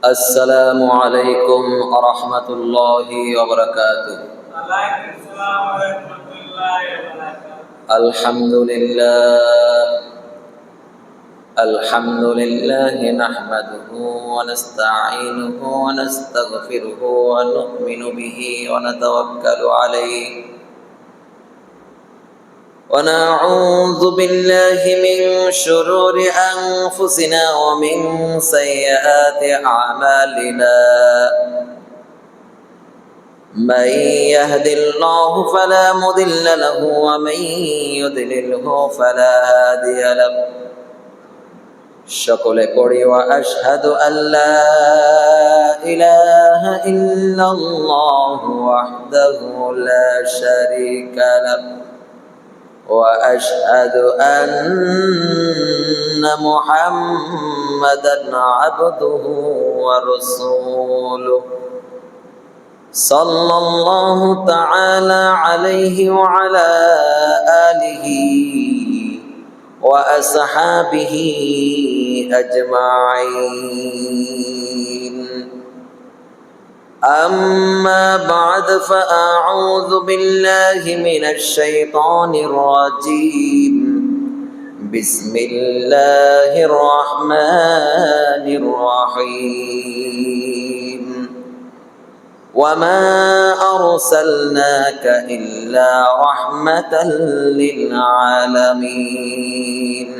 السلام عليكم ورحمة الله وبركاته. الحمد لله نحمده ونستعينه ونستغفره ونؤمن به ونتوكل عليه ونعوذ بالله من شرور أنفسنا ومن سيئات أعمالنا. من يهد الله فلا مضل له ومن يضلله فلا هادي له. সকলে পড়ি وأشهد أن لا إله إلا الله وحده لا شريك له وأشهد أن محمدًا عبده ورسوله صلى الله تعالى عليه وعلى آله وأصحابه أجمعين. أما بعد فأعوذ بالله من الشيطان الرجيم. بسم الله الرحمن الرحيم. وما أرسلناك إلا رحمة للعالمين.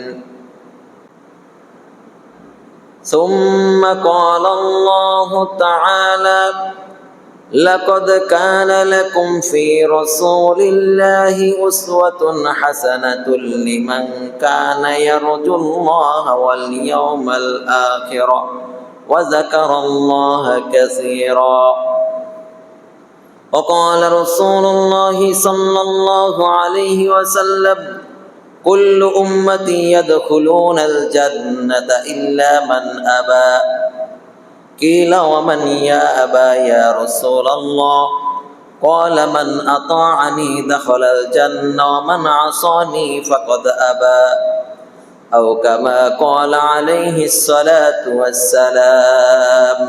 ثم قال الله تعالى: لقد كان لكم في رسول الله أسوة حسنة لمن كان يرجو الله واليوم الآخر وذكر الله كثيرا. وقال رسول الله صلى الله عليه وسلم: كل أمتي يدخلون الجنة إلا من أبى. قيل: ومن يا أبا يا رسول الله؟ قال: من أطاعني دخل الجنة ومن عصاني فقد أبى. أو كما قال عليه الصلاة والسلام.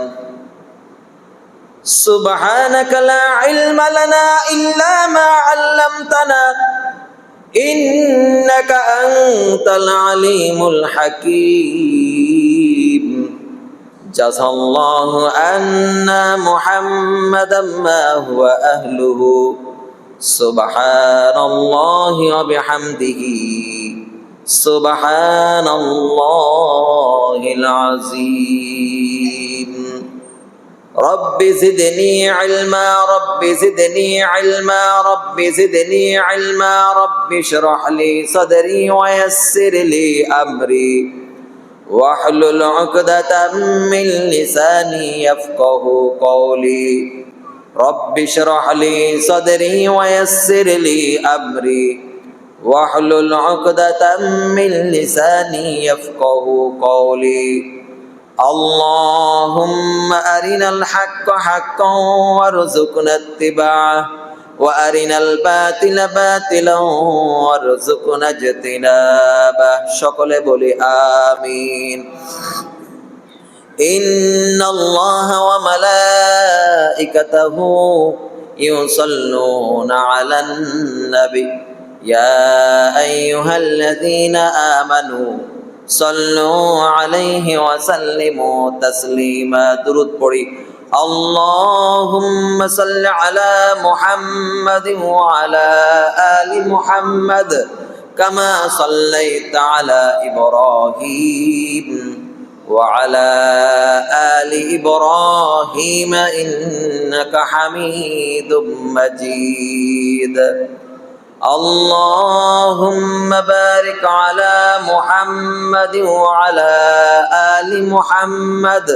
سبحانك لا علم لنا إلا ما علمتنا إنك أنت العليم الحكيم. جزى الله عنا محمدا ما هو أهله. سبحان الله وبحمده سبحان الله العظيم. رب زدني علما رب زدني علما رب زدني علما رب اشرح لي صدري ويسر لي أمري واحلل عقدة من لساني يفقه قولي. رب اشرح لي صدري ويسر لي أمري واحلل عقدة من لساني يفقه قولي. اللهم أرنا الحق حقا وارزقنا اتباعه وأرنا الباطل باطلا وارزقنا اجتنابه. সকলে বলি আমিন. إن الله وملائكته يصلون على النبي يا أيها الذين آمنوا صلوا عليه وسلموا تسليما. درود পড়ি। اللهم صل على محمد وعلى آل محمد كما صليت على إبراهيم وعلى آل إبراهيم إنك حميد مجيد. اللهم بارك على محمد وعلى آل محمد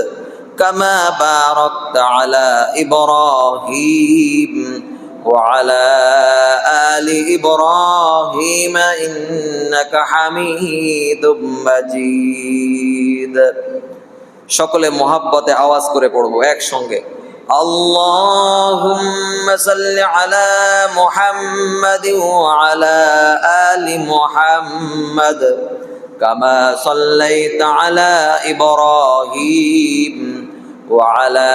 كما باركت على إبراهيم وعلى آل إبراهيم إنك حميد مجيد. সকলে মহব্বতে আওয়াজ করে পড়বো একসঙ্গে। اللهم صل على محمد وعلى آل محمد كما صليت على إبراهيم وعلى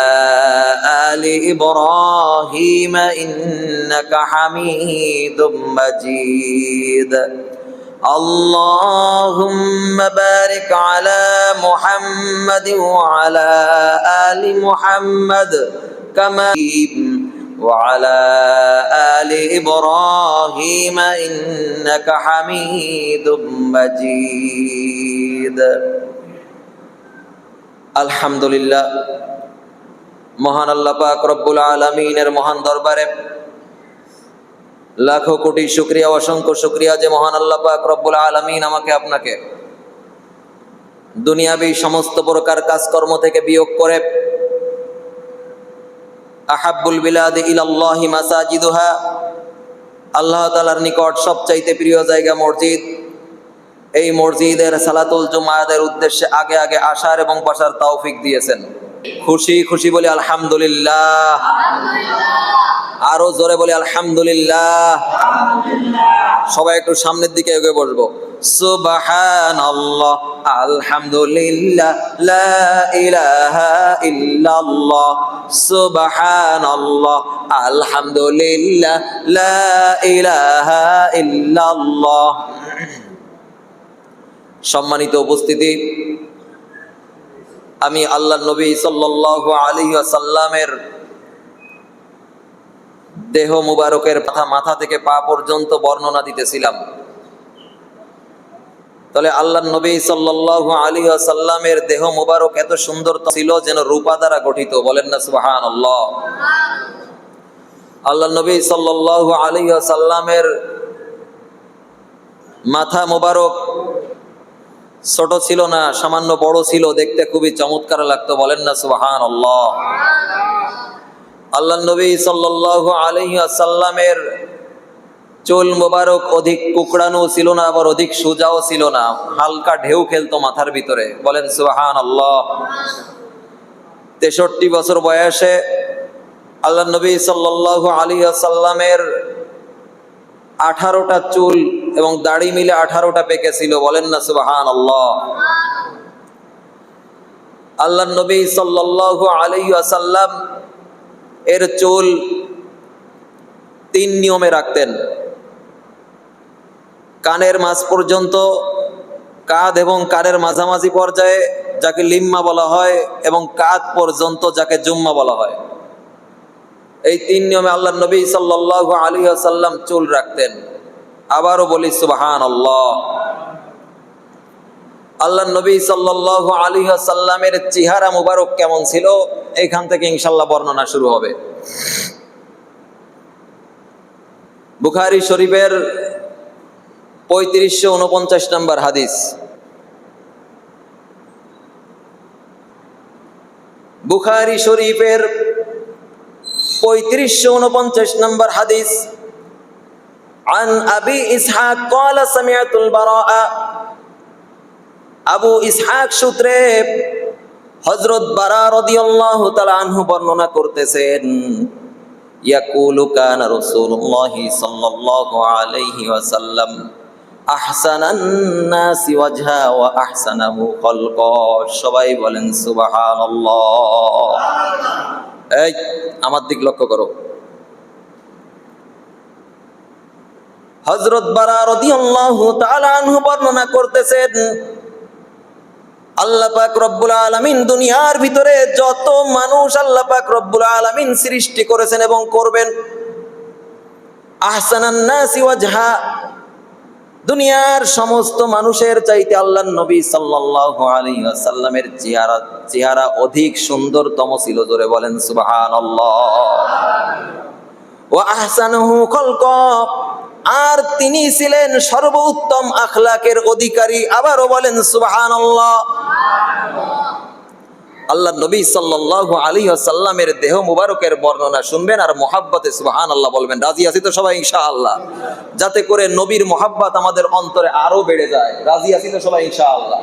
آل إبراهيم إنك حميد مجيد اللهم بارك على محمد وعلى آل محمد كما وعلى آل إبراهيم إنك حميد مجيد আলহামদুলিল্লাহ। মহান আল্লাহ পাক রব্বুল আলামিনের মহান দরবারে লাখো কোটি শুকরিয়া, অসংখ্য শুকরিয়া যে মহান আল্লাহ পাক রব্বুল আলামিন আমাকে আপনাকে দুনিয়াবী সমস্ত প্রকার কাজকর্ম থেকে বিয়োগ করে আহাব্বুল বিলাদি ইলাল্লাহি মাসাজিদুহা, আল্লাহ তাআলার নিকট সবচাইতে প্রিয় জায়গা মসজিদ, এই মসজিদের সালাতুল জুমাতের উদ্দেশ্যে আগে আগে আসার এবং বসার তৌফিক দিয়েছেন। খুশি খুশি বলি আলহামদুলিল্লাহ। আরো জোরে বলি আলহামদুলিল্লাহ। সবাই একটু সামনের দিকে এগিয়ে বসবো। সুবহানাল্লাহ, আলহামদুলিল্লাহ, লা ইলাহা ইল্লাল্লাহ, সুবহানাল্লাহ, আলহামদুলিল্লাহ, লা ইলাহা ইল্লাল্লাহ। সম্মানিত উপস্থিতি, আমি আল্লাহর নবী সাল্লাল্লাহু আলাইহি ওয়াসাল্লামের দেহ মুবারকের মাথা থেকে পা পর্যন্ত বর্ণনা দিতেছিলাম। তাহলে আল্লাহর নবী সাল্লাল্লাহু আলাইহি ওয়াসাল্লামের দেহ মুবারক এত সুন্দর ছিল যেন রূপা দ্বারা গঠিত। বলেন না সুবহানাল্লাহ। আল্লাহর নবী সাল্লাল্লাহু আলাইহি ওয়াসাল্লামের মাথা মুবারক ছোট ছিল না, সামান্য বড় ছিল, দেখতে খুবই চমৎকার লাগতো। বলেন না সুবহানাল্লাহ। আল্লাহর নবী সাল্লাল্লাহু আলাইহি ওয়াসাল্লামের চুল মোবারক অধিক কুকড়ানো ছিল না, আবার অধিক সোজাও ছিল না, হালকা ঢেউ খেলতো মাথার ভিতরে। বলেন সুবহানাল্লাহ। 63 বছর বয়সে আল্লাহর নবী সাল্লাল্লাহু আলাইহি ওয়াসাল্লামের 18টা চুল এবং দাড়ি মিলে 18টা পেকেছিল। বলেন না সুবহানাল্লাহ। আল্লাহর নবী সাল্লাল্লাহু আলাইহি ওয়াসাল্লাম এর চুল 3 নিয়মে রাখতেন। কানের মাঝ পর্যন্ত, কাঁধ এবং কানের মাঝামাঝি পর্যায়ে যাকে লিম্মা বলা হয়, এবং কাঁধ পর্যন্ত যাকে জুম্মা বলা হয়। এই 3 নিয়মে আল্লাহর নবী সাল্লাল্লাহু আলাইহি ওয়াসাল্লাম চুল রাখতেন। আবারও বলি সুবহানাল্লাহ। আল্লাহর নবী সাল্লাল্লাহু আলাইহি ওয়াসাল্লামের চেহারা মুবারক কেমন ছিল, এইখান থেকে ইনশাআল্লাহ বর্ণনা শুরু হবে। বুখারী শরীফের 3549 নম্বর হাদিস। বুখারী শরীফের 3549 নম্বর হাদিস। عن أبي إسحاق قال سمعت البراء, আবু ইসহাক সূত্রে হযরত বারা রাদিয়াল্লাহু তাআলা আনহু বর্ণনা করতেছেন, ইয়াকুলু কানা রাসূলুল্লাহ সাল্লাল্লাহু আলাইহি ওয়াসাল্লাম আহসানান নাসি ওয়াজহা ওয়া আহসানাহু খালকা। সবাই বলেন সুবহানাল্লাহ। এই আমার দিক লক্ষ্য করো। হযরত বারা রাদিয়াল্লাহু তাআলা আনহু বর্ণনা করতেছেন, আল্লাহ পাক রব্বুল আলামিন দুনিয়ার ভিতরে যত মানুষ আল্লাহ পাক রব্বুল আলামিন সৃষ্টি করেছেন এবং করবেন, আহসানান নাসি ওয়াজহা, দুনিয়ার সমস্ত মানুষের চাইতে আল্লাহর নবী সাল্লাল্লাহু আলাইহি ওয়াসাল্লামের চেহারা অধিক সুন্দরতম ছিল। জোরে বলেন সুবহানাল্লাহ। ওয়া আহসানুহু খালকা, আর তিনি ছিলেন সর্বোত্তম আখলাকের অধিকারী। আবারও বলেন সুবহানাল্লাহ। আল্লাহ নবী সাল্লাল্লাহু আলাইহি ওয়াসাল্লামের দেহ মুবারকের বর্ণনা শুনবেন আর মুহাব্বতে সুবহানাল্লাহ বলবেন। রাজি আছি তো সবাই ইনশাআল্লাহ? যাতে করে নবীর মুহাব্বত আমাদের অন্তরে আরো বেড়ে যায়। রাজি আছি তো সবাই ইনশাআল্লাহ?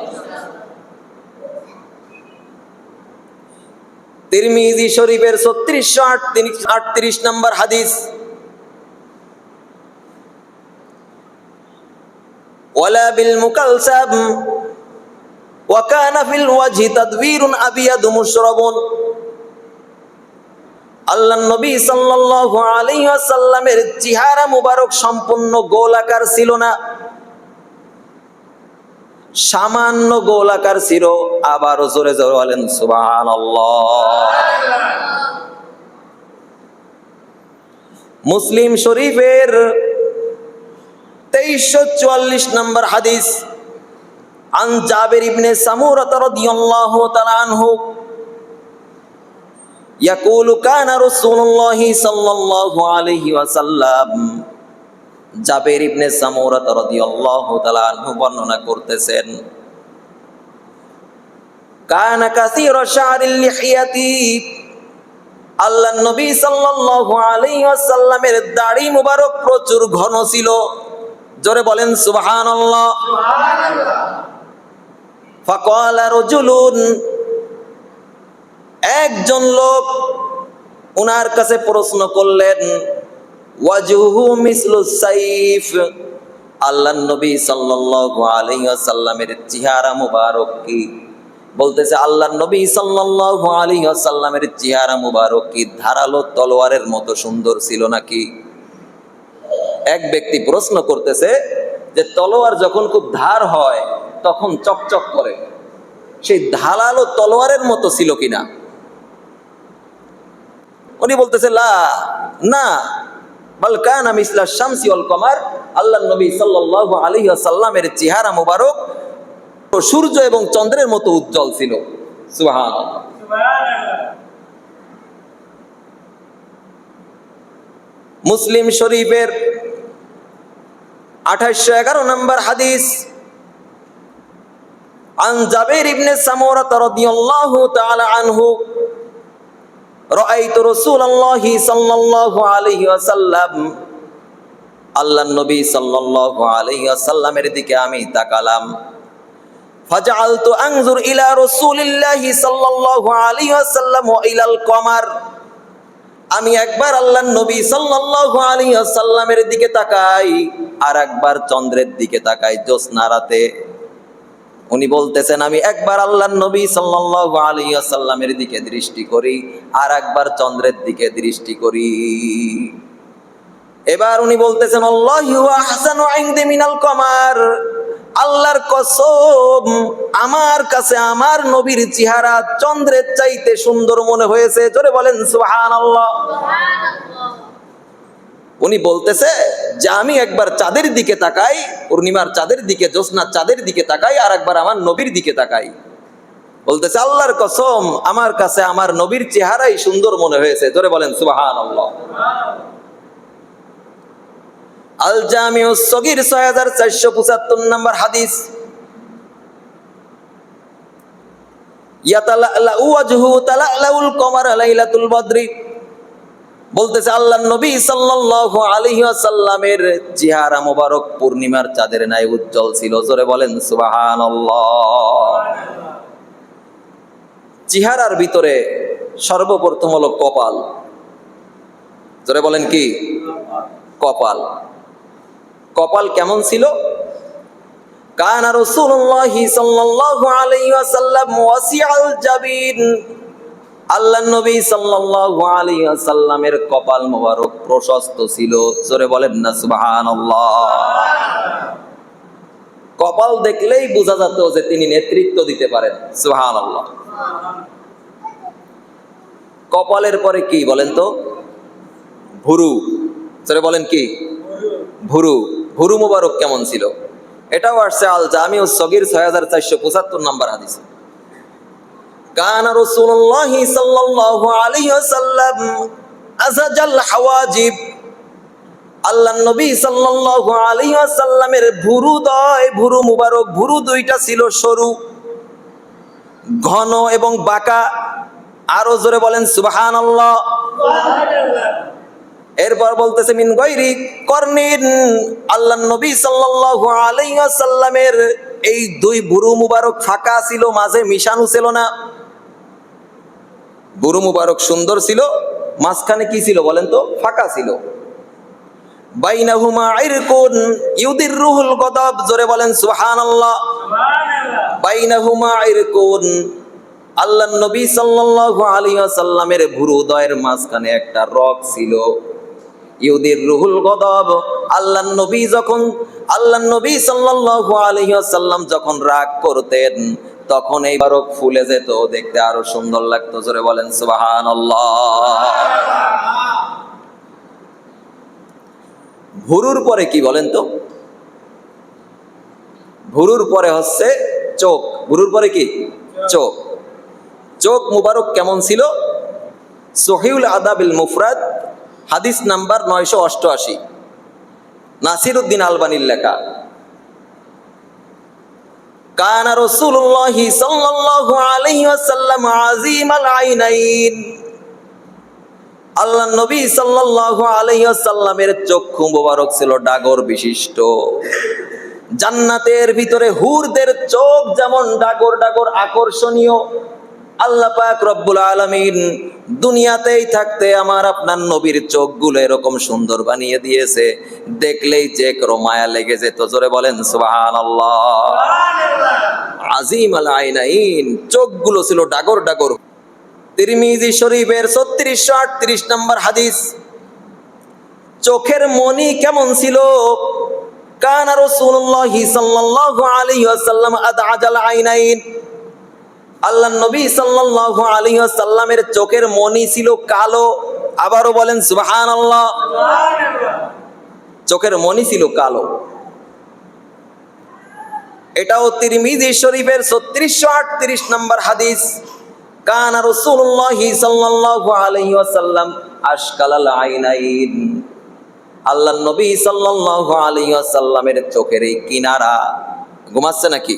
তিরমিজি শরীফের 3638 নম্বর হাদিস। ওয়ালা বিল মুকালসাম ওয়া কানা ফিল ওয়াজহি তাদবীরুন আবিয়াদু মুশরাবুন। আল্লাহ নবী সাল্লাল্লাহু আলাইহি ওয়াসাল্লামের চেহারা মুবারক সম্পূর্ণ গোলাকার ছিল না, সামান্য গোলাকার ছিল। আবারও জোরে জোরে বলেন সুবহানাল্লাহ। মুসলিম শরীফের 2344 নম্বর হাদিস, আন জাবির ইবনে সামুরা রাদিয়াল্লাহু তাআলা আনহু ইয়াকুলু কানা রাসূলুল্লাহ সাল্লাল্লাহু আলাইহি ওয়াসাল্লাম, জাবির ইবনে সামুরা রাদিয়াল্লাহু তাআলা আনহু বর্ণনা করতেছেন, কানা কাসীরা শা'রিল লিহিয়াতি, আল্লাহর নবী সাল্লাল্লাহু আলাইহি ওয়াসাল্লামের দাড়ি মুবারক প্রচুর ঘন ছিল। জোরে বলেন সুবহানাল্লাহ। ফাকালা রাজুলুন, একজন লোক ওনার কাছে প্রশ্ন করলেন, ওয়াজহু মিসলুস সাইফ, আল্লাহর নবী সাল্লাল্লাহু আলাইহি ওয়াসাল্লামের চেহারা মুবারক কি? বলতেছে আল্লাহর নবী সাল্লাল্লাহু আলাইহি ওয়াসাল্লামের চেহারা মুবারক কি ধারালো তলোয়ারের মতো সুন্দর ছিল নাকি? এক ব্যক্তি প্রশ্ন করতেছে যে তলোয়ার যখন খুব ধার হয় তখন চকচক করে, সেই ধারালো তলোয়ারের মতো ছিল কিনা? উনি বলতেছে লা, না, বাল কানা মিসলা শামসি ওয়াল কমার, আল্লাহর নবী সাল্লাল্লাহু আলাইহি ওয়াসাল্লামের চেহারা মুবারক সূর্য এবং চন্দ্রের মতো উজ্জ্বল ছিল। সুবহানাল্লাহ। মুসলিম শরীফের 2811 নম্বর হাদিস, আন জাবির ইবনে সামুরা রাদিয়াল্লাহু তাআলা আনহু রাআইতু রাসূলুল্লাহি সাল্লাল্লাহু আলাইহি ওয়াসাল্লাম, আল্লাহর নবী সাল্লাল্লাহু আলাইহি ওয়াসাল্লামের দিকে আমি তাকালাম। ফাজআলতু আনজুর ইলা রাসূলিল্লাহি সাল্লাল্লাহু আলাইহি ওয়াসাল্লাম ওয়া ইলাল কমার, আমি একবার আল্লাহর নবী সাল্লাল্লাহু আলাইহি ওয়াসাল্লামের দিকে তাকাই আর একবার চন্দ্রের দিকে তাকাই জ্যোৎস্না রাতে। উনি বলতেছেন আমি একবার আল্লাহর নবী সাল্লাল্লাহু আলাইহি ওয়াসাল্লামের দিকে দৃষ্টি করি আর একবার চন্দ্রের দিকে দৃষ্টি করি। এবার উনি বলতেছেন আল্লাহু আহসানু ইনদি মিনাল কমার, আল্লাহর কসম আমার কাছে আমার নবীর চেহারা চন্দ্রের চাইতে সুন্দর মনে হয়েছে। জোরে বলেন সুবহানাল্লাহ। উনি বলতেছে যে আমি একবার চাঁদের দিকে তাকাই, পূর্ণিমার চাঁদের দিকে, জ্যোৎস্নার চাঁদের দিকে তাকাই আর একবার আমার নবীর দিকে তাকাই। বলতেছে আল্লাহর কসম আমার কাছে আমার নবীর চেহারাই সুন্দর মনে হয়েছে। জোরে বলেন সুবহানাল্লাহ। আল জামিউস সগীর 6475 নম্বর হাদিস, ইয়াতালাউ ওয়াজহু তালাউল কমার লাইলাতুল বদরি, বলতেছে আল্লাহর নবী সাল্লাল্লাহু আলাইহি ওয়াসাল্লামের চেহারা মোবারক পূর্ণিমার চাঁদের ন্যায় উজ্জ্বল ছিল। জোরে বলেন সুবহানাল্লাহ। চেহারার ভিতরে সর্বপ্রথম হলো কপাল। জোরে বলেন কি? কপাল। কপাল কেমন ছিল? কানা রাসূলুল্লাহি সাল্লাল্লাহু আলাইহি ওয়াসাল্লাম ওয়াসিআল জাবিন, আল্লাহর নবী সাল্লাল্লাহু আলাইহি ওয়াসাল্লামের কপাল মোবারক প্রশস্ত ছিল। জোরে বলেন না সুবহানাল্লাহ। কপাল দেখলেই বোঝা যেত যে তিনি নেতৃত্ব দিতে পারেন। সুবহানাল্লাহ। কপালের পরে কি বলেন তো? ভুরু। জোরে বলেন কি? ভুরু। ভুরু মুবারক কেমন ছিল? এটাও আসছে আল জামিউস সগীর 6475 নম্বর হাদিস। কানা রাসূলুল্লাহি সাল্লাল্লাহু আলাইহি ওয়াসাল্লাম আযাজাল হাওয়াজিব, আল্লাহর নবী সাল্লাল্লাহু আলাইহি ওয়াসাল্লামের ভুরু মুবারক, ভুরু দুইটা ছিল সরু, ঘন এবং বাঁকা। আরো জোরে বলেন সুবহানাল্লাহ। এরপর বলতেছে মিন গায়রি করনিন, আল্লাহর নবী সাল্লাল্লাহু আলাইহি ওয়াসাল্লামের এই দুই ভুরু মুবারক ফাঁকা ছিল, মাঝে মিশানো ছিল না। ভুরু মুবারক সুন্দর ছিল, মাঝখানে কি ছিল বলেন তো? ফাঁকা ছিল। বাইনাহুমা ইরকুন ইউদিরুহুল গদাব, জোরে বলেন সুবহানাল্লাহ। বাইনাহুমা ইরকুন, আল্লাহ নবী সাল্লাল্লাহু আলাইহি ওয়াসাল্লামের ভুরুদয়ের মাঝখানে একটা রগ ছিল, ইউদির রুহুল গদব। আল্লাহ নবী সাল্লাল্লাহু আলাইহি ওয়াসাল্লাম যখন রাগ করতেন তখন এই বারক ফুলে যেত, দেখতে আরো সুন্দর লাগতো। জোরে বলেন সুবহানাল্লাহ। ভুরুর পরে কি বলেন তো? ভুরুর পরে হচ্ছে চোখ। ভুরুর পরে কি? চোখ। চোখ মুবারক কেমন ছিল? সহিহুল আদাবিল মুফরাদ হাদিস নাম্বার 988, নাসিরউদ্দিন আলবানীর লেখা। কানা রাসূলুল্লাহি সাল্লাল্লাহু আলাইহি ওয়াসাল্লাম আযীমাল আইনাইন। আল্লাহ নবী সাল্লাল্লাহু আলাইহি ওয়াসাল্লামের চক্ষু মুবারক ছিল ডাগর বিশিষ্ট। জান্নাতের ভিতরে হুরদের চোখ যেমন ডাগর ডাগর আকর্ষণীয়, আল্লাহ পাক রব্বুল আলামিন দুনিয়াতেই থাকতে আমার আপনার নবীর চোখগুলো এরকম সুন্দর বানিয়ে দিয়েছে, দেখলেই যে কারো মায়া লেগে যেত। জোরে বলেন সুবহানাল্লাহ। আযীমাল আইনাইন, চোখগুলো ছিল ডাগর ডাগর। তিরমিজি শরীফের 3638 নম্বর হাদিস। চোখের মনি কেমন ছিল? কানা রাসূলুল্লাহি সাল্লাল্লাহু আলাইহি ওয়াসাল্লাম আদআজাল আইনাইন। আল্লাহ নবী সাল্লাল্লাহু আলাইহি ওয়াসাল্লামের চোখের মনি ছিল কালো। আবারও বলেন সুবহানাল্লাহ। চোখের মনি ছিল কালো। এটাও তিরমিজি শরীফের 3638 নম্বর হাদিস। কানা রাসূলুল্লাহি সাল্লাল্লাহু আলাইহি ওয়াসাল্লাম আশকালাল আইনাইন। আল্লাহ নবী সাল্লাল্লাহু আলাইহি ওয়াসাল্লামের চোখের এই কিনারা, ঘুমাচ্ছে নাকি?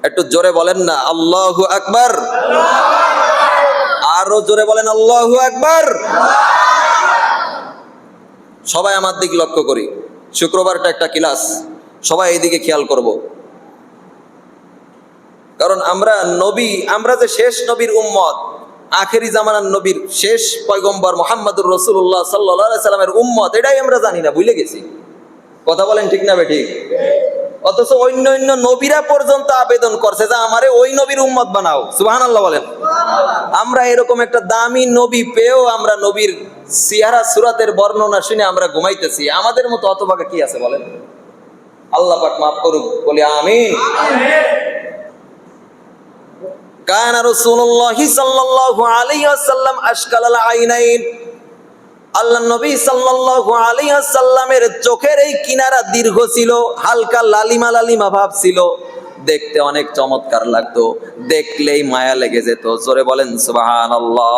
একটু জোরে বলেন না আল্লাহু আকবার। আরো জোরে বলেন আল্লাহু আকবার। সবাই আমার দিকে লক্ষ্য করি। শুক্রবারটা একটা ক্লাস, সবাই এইদিকে খেয়াল করব। কারণ আমরা যে শেষ নবীর উম্মত, আখেরি জামানার নবীর শেষ পয়গম্বর মুহাম্মদুর রাসূলুল্লাহ সাল্লাল্লাহু আলাইহি সাল্লামের উম্মত, এটাই আমরা জানি না, ভুলে গেছি। কথা বলেন ঠিক না বেঠিক? অথচ অন্য নবীরা পর্যন্ত আবেদন করছে যে আমারে ওই নবীর উম্মত বানাও। সুবহানাল্লাহ বলেন। আমরা এরকম একটা দামি নবী পেয়েও আমরা নবীর সিয়ারা সুরাতের বর্ণনা শুনে আমরা ঘুমাইতেছি। আমাদের মতো হতভাগা কি আছে বলেন? আল্লাহ পাক মাফ করুক, বলি আমিন। কানা রাসূলুল্লাহি সাল্লাল্লাহু আলাইহি ওয়াসাল্লাম আশকালাল আইনাইন। আল্লাহ নবী সাল্লাল্লাহু আলাইহি ওয়াসাল্লামের চোখের এই কিনারা দীর্ঘ ছিল, হালকা লালিমা লালিমা ভাব ছিল, দেখতে অনেক চমৎকার লাগতো, দেখলেই মায়া লেগে যেত। জোরে বলেন সুবহানাল্লাহ।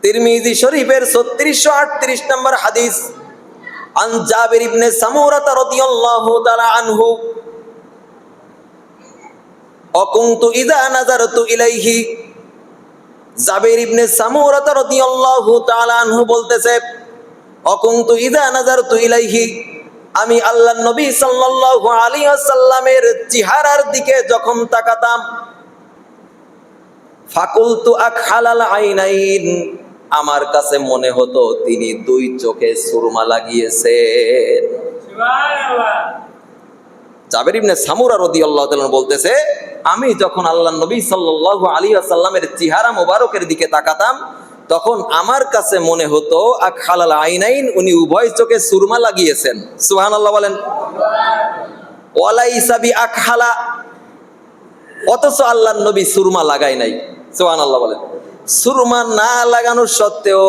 তিরমিজি শরীফের 3638 নম্বর হাদিস। আন জাবির ইবনে সামুরা রাদিয়াল্লাহু তাআলা আনহু অকুনতু ইযা নাযারতু ইলাইহি। জাবির ইবনে সামুরা রাদিয়াল্লাহু তাআলা আনহু বলতেছে, অকুনতু ইযা নাযারতু ইলাইহি, আমি আল্লাহর নবী সাল্লাল্লাহু আলাইহি ওয়াসাল্লামের চেহারার দিকে যখন তাকাতাম, ফাকুলতু আকহালাল আইনাইন, আমার কাছে মনে হতো তিনি দুই চোখে সুরমা লাগিয়েছেন। সুবহানাল্লাহ। জাবির ইবনে সামুরা রাদিয়াল্লাহু তাআলা বলতেছে, আমি যখন আল্লাহর নবী সাল্লাল্লাহু আলাইহি ওয়াসাল্লামের চেহারা মোবারকের দিকে তাকাতাম, তখন আমার কাছে মনে হতো আকহালাল আইনাইন, উনি উভয় চোখে সুরমা লাগিয়েছেন। সুবহানাল্লাহ বলেন। ওয়ালাইসা বি আকহালা, অথচ আল্লাহর নবী সুরমা লাগায় নাই। সুবহানাল্লাহ বলেন। সুরমা না লাগানোর সত্ত্বেও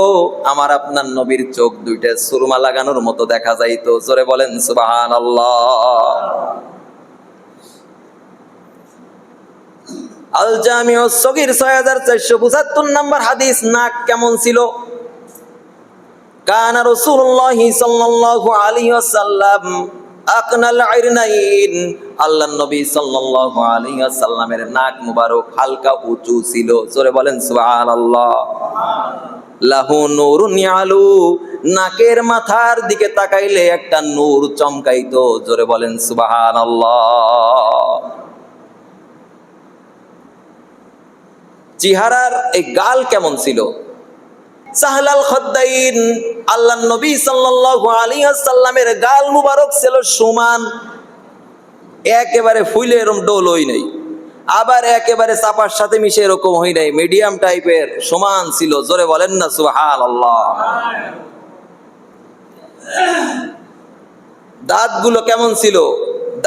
আমার আপনার নবীর চোখ দুইটা সুরমা লাগানোর মতো দেখা যাইতো। জোরে বলেন সুবহানাল্লাহ। আল জামিউস সগীর 6475 নম্বর হাদিস। নাক কেমন ছিল? কানা রাসূলুল্লাহি সাল্লাল্লাহু আলাইহি ওয়াসাল্লাম আকনাল আইনাইন। আল্লাহর নবী সাল্লাল্লাহু আলাইহি ওয়াসাল্লামের নাক মুবারক হালকা উঁচু ছিল। জোরে বলেন সুবহানাল্লাহ। লাহু নূরুন ইয়ালু, নাকের মাথার দিকে তাকাইলে একটা নূর চমকাইতো। জোরে বলেন সুবহানাল্লাহ। চেহারার এই গাল কেমন ছিল? সাহলাল খদ্দাইন, আল্লাহর নবী সাল্লাল্লাহু আলাইহি ওয়াসাল্লামের গাল মুবারক ছিল সমান। একেবারে ফুলে এরকম ডোল হই নাই, আবার একেবারে চাপার সাথে মিশে এরকম হই নাই, মিডিয়াম টাইপের সমান ছিল। জোরে বলেন না সুবহানাল্লাহ। দাঁতগুলো কেমন ছিল?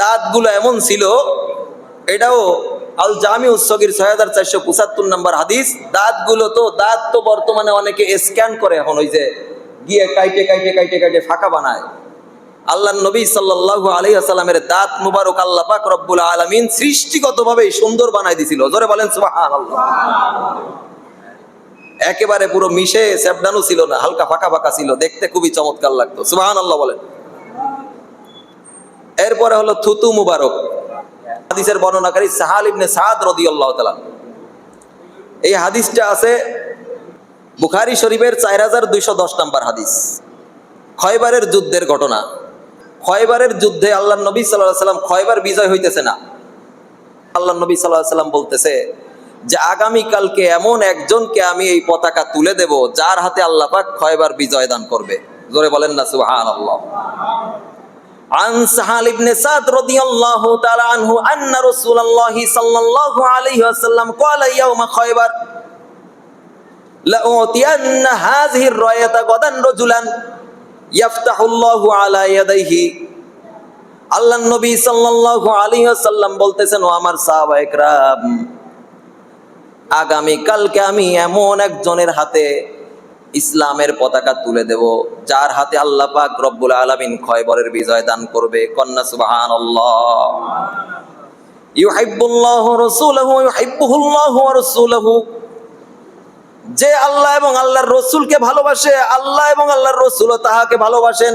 দাঁতগুলো এমন ছিল, এটাও আল জামিউস সগীর 6475 নম্বর হাদিস। দাঁত তো বর্তমানে অনেকে স্ক্যান করে, এখন ওই যে গিয়ে কাইটে কাইটে কাইটে কাইটে ফাঁকা বানায়। আল্লাহর নবী সাল্লাল্লাহু আলাইহি ওয়াসাল্লামের দাঁত মুবারক আল্লাহ পাক রব্বুল আলামিন সৃষ্টিগতভাবে সুন্দর বানাই দিয়েছিল। জোরে বলেন সুবহানাল্লাহ। একেবারে পুরো মিশে সেবডানো ছিল না, হালকা ফাঁকা ফাঁকা ছিল, দেখতে খুবই চমৎকার লাগতো। সুবহানাল্লাহ বলেন। এরপরে হলো থুতু মুবারক। হাদিসের বর্ণনাকারী সাহাল ইবনে সাদ রাদিয়াল্লাহু তাআলা। এই হাদিসটা আছে বুখারী শরীফের 4210 নম্বর হাদিস। খয়বারের যুদ্ধের ঘটনা। খয়বারের যুদ্ধে আল্লাহর নবী সাল্লাল্লাহু আলাইহি ওয়াসাল্লাম, খয়বার বিজয় হইতেছে না, আল্লাহর নবী সাল্লাল্লাহু আলাইহি ওয়াসাল্লাম বলতেছে যে আগামী কালকে এমন একজনকে আমি এই পতাকা তুলে দেব যার হাতে আল্লাহ পাক খয়বার বিজয় দান করবে। জোরে বলেন না সুবহানাল্লাহ। عن سهل بن سعد رضي الله تعالى عنه أن رسول الله صلى الله عليه وسلم قال يوم خيبر لأعطين هذه الراية غدا رجلا يفتح الله على يديه। আল্লাহর নবী সাল্লাল্লাহু আলাইহি ওয়াসাল্লাম বলতেছেন, ও আমার সাহাবায়ে কেরাম, আগামী কালকে আমি এমন একজনের হাতে ইসলামের পতাকা তুলে দেব যার হাতে আল্লাহ পাক রব্বুল আলামিন খয়বরের বিজয় দান করবে। কন্না সুবহানাল্লাহ। ইউহিব্বুল্লাহু রাসূলুহু ইউহিব্বুহুল্লাহু ওয়া রাসূলুহু। যে আল্লাহ এবং আল্লাহর রাসূলকে ভালোবাসে, আল্লাহ এবং আল্লাহর রাসূলও তাহাকে ভালোবাসেন।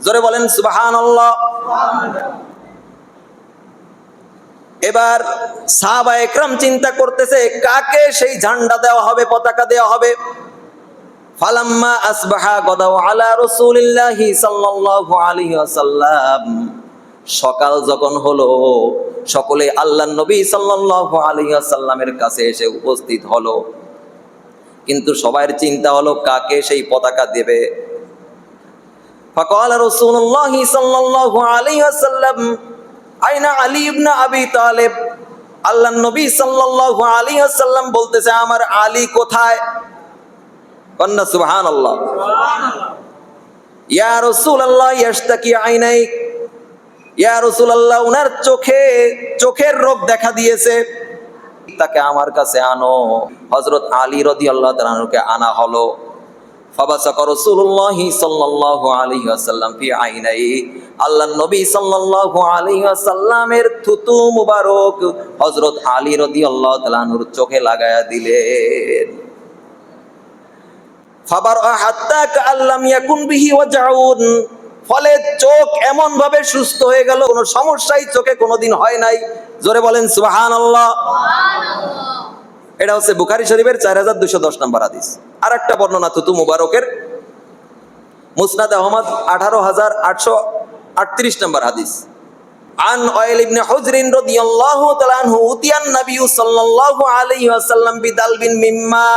জোরে বলেন সুবহানাল্লাহ। এবার সাহাবায়ে কেরাম চিন্তা করতেছে কাকে সেই ঝান্ডা দেওয়া হবে, পতাকা দেওয়া হবে। ফালাম্মা আসবাহা গাদাউ আলা রাসূলিল্লাহি সাল্লাল্লাহু আলাইহি ওয়াসাল্লাম। সকাল যখন হলো, সকলে আল্লাহর নবী সাল্লাল্লাহু আলাইহি ওয়াসাল্লামের কাছে এসে উপস্থিত হলো, কিন্তু সবার চিন্তা হলো কাকে সেই পতাকা দেবে। ফাকালা রাসূলুল্লাহি সাল্লাল্লাহু আলাইহি ওয়াসাল্লাম আইনা আলী ইবনে আবি তালিব। আল্লাহর নবী সাল্লাল্লাহু আলাইহি ওয়াসাল্লাম বলতেছে, আমার আলী কোথায়? কন্না সুবহানাল্লাহ। ইয়া রাসূলুল্লাহ ইয়াশতাকি আইনাইক। ইয়া রাসূলুল্লাহ, উনার চোখের রোগ দেখা দিয়েছে, তাকে আমার কাছে আনো। হযরত আলী রাদিয়াল্লাহু তাআলা আনহুকে আনা হলো। ফাবাসাকা রাসূলুল্লাহ সাল্লাল্লাহু আলাইহি ওয়াসাল্লাম ফি আইনাই। আল্লাহর নবী সাল্লাল্লাহু আলাইহি ওয়াসাল্লামের থুতু মুবারক হযরত আলী রাদিয়াল্লাহু তাআলা আনহুর চোখে লাগায়া দিলেন। ফলে চোখ এমন ভাবে সুস্থ হয়ে গেল, কোন সমস্যাই চোখে কোনোদিন হয় নাই। জোরে বলেন সুবহানাল্লাহ। এটা হচ্ছে বুখারী শরীফের 4210 নম্বর হাদিস। আর একটা বর্ণনা থুতু মুবারকের মুসনাদ আহমদ 18838 নম্বর হাদিস। আন ওয়াইল ইবনে হুজরিন রাদিয়াল্লাহু তাআলা আনহু উতিয়ান নবী সাল্লাল্লাহু আলাইহি ওয়াসাল্লাম বিদালবিন মিম্মা।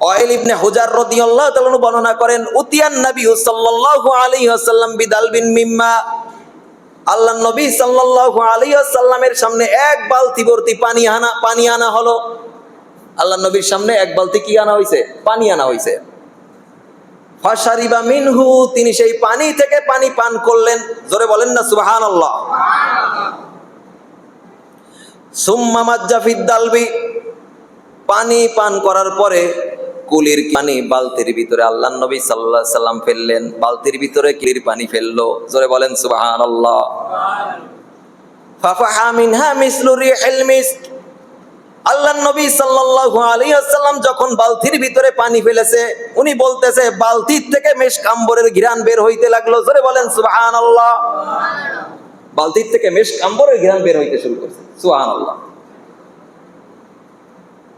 ওয়াইল ইবনে হুজার রাদিয়াল্লাহু তাআলা বর্ণনা করেন, উতিয়ান নবী সাল্লাল্লাহু আলাইহি ওয়াসাল্লাম বিদালবিন মিম্মা। আল্লাহর নবী সাল্লাল্লাহু আলাইহি ওয়াসাল্লামের সামনে এক বালতি ভর্তি পানি আনা হলো। আল্লাহর নবীর সামনে এক বালতি কি আনা হয়েছে? পানি আনা হয়েছে। ফাশারিবা মিনহু, তিনি সেই পানি থেকে পানি পান করলেন। জোরে বলেন না সুবহানাল্লাহ। সুম্মা মাজ্জা ফিদ দালবি, পানি পান করার পরে কুলির পানি বালতির ভিতরে আল্লাহর নবী সাল্লাল্লাহু আলাইহি সাল্লাম ফেললেন। বালতির ভিতরে কুলির পানি ফেললো। জোরে বলেন সুবহানাল্লাহ। ফাফাহা মিনহা মিসলু রিহিল মিস্ক। আল্লাহর নবী সাল্লাল্লাহু আলাইহি ওয়াসাল্লাম যখন বালতির ভিতরে পানি ফেলেছে, উনি বলতেছে বালতির থেকে মেশক আম্বরের ঘ্রাণ বের হইতে লাগলো। জোরে বলেন সুবহানাল্লাহ। বালতির থেকে মেশক আম্বরের ঘ্রাণ বের হইতে শুরু করছে। সুবহানাল্লাহ।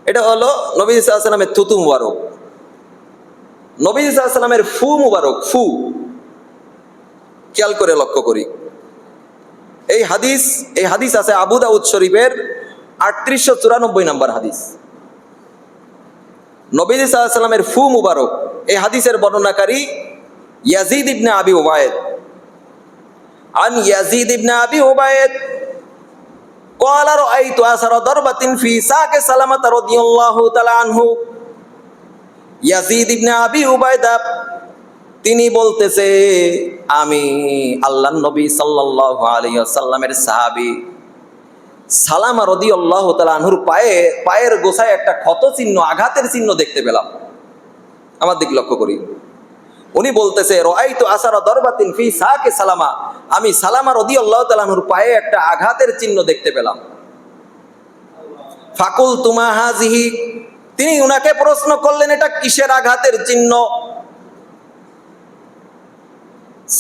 এটা হলো নবী সাল্লাল্লাহু আলাইহি ওয়াসাল্লামের থুতু মুবারক। নবী সাল্লাল্লাহু আলাইহি ওয়াসাল্লামের ফু মুবারক, ফু খেয়াল করে লক্ষ্য করি। এই হাদিস আছে আবু দাউদ শরীফের 3894 নম্বর হাদিস। নবী সাল্লাল্লাহু আলাইহি ওয়াসাল্লামের ফু মুবারক, এই হাদিসের বর্ণনাকারী ইয়াজিদ ইবনে আবি উবাইদ। عن يزيد بن أبي عبيد قال رأيت أثر ضربة في ساق سلمة رضي الله تعالى عنه ইয়াজিদ ইবনে আবি উবাইদা তিনি বলতেছে আমি আল্লাহর নবী সাল্লাল্লাহু আলাইহি ওয়াসাল্লামের সাহাবী সালামা রাদিয়াল্লাহু তাআলা আনহুর পায়ের গোছায় একটা ক্ষত চিহ্ন, আঘাতের চিহ্ন দেখতে পেলাম। আমার দিক লক্ষ্য করি, উনি বলতেছে রাআইতু আসারা দরবাতিন ফি সাকে সালামা, আমি সালামা রাদিয়াল্লাহু তাআলা আনহুর পায়ে একটা আঘাতের চিহ্ন দেখতে পেলাম। ফাকুলতু মা হাযিহি, তিনি উনাকে প্রশ্ন করলেন এটা কিসের আঘাতের চিহ্ন?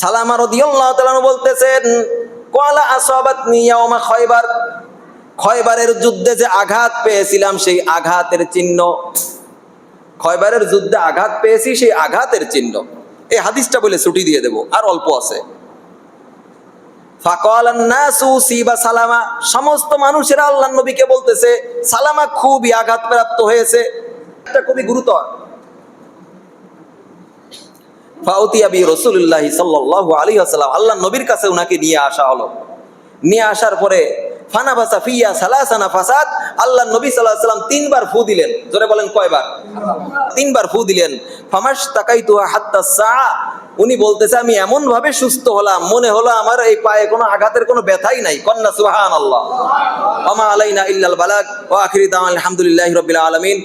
সালামা রাদিয়াল্লাহু তাআলা বলতেছেন ক্বালা আসাবাতনি ইয়াওমা খায়বার, খয়বারের যুদ্ধে যে আঘাত পেয়েছিলাম সেই আঘাতের চিহ্ন, খয়বারের যুদ্ধে আঘাত পেয়েছি সেই আঘাতের চিহ্ন। এই হাদিসটা বলে ছুটি দিয়ে দেব, আর অল্প আছে। ফাকালান নাসু সিবা সালামা, সমস্ত মানুষেরা আল্লাহর নবীকে বলতেছে সালামা খুবই আঘাতপ্রাপ্ত হয়েছে, এটা খুবই গুরুতর। ফাউতিয়া বি রাসূলুল্লাহি সাল্লাল্লাহু আলাইহি ওয়াসাল্লাম, আল্লাহর নবীর কাছে উনাকে নিয়ে আসা হলো। নিয়ে আসার পরে ফানাবাসা ফিয়া সালাসানা ফাসাদ, আল্লাহর নবী সাল্লাল্লাহু আলাইহি ওয়াসাল্লাম তিনবার ফু দিলেন। জোরে বলেন কয়বার? তিনবার ফু দিলেন। ফামাশতাকাইতু হাত্তা সা, উনি বলতেছে আমি এমন ভাবে সুস্থ হলাম মনে হলো আমার এই পায়ে কোনো আঘাতের কোনো ব্যথাই নাই। কন্না সুবহানাল্লাহ। ওয়া মা আলাইনা ইল্লাল বালাগ ওয়া আখিরু দাওয়ানা আলহামদুলিল্লাহি রাব্বিল আলামিন।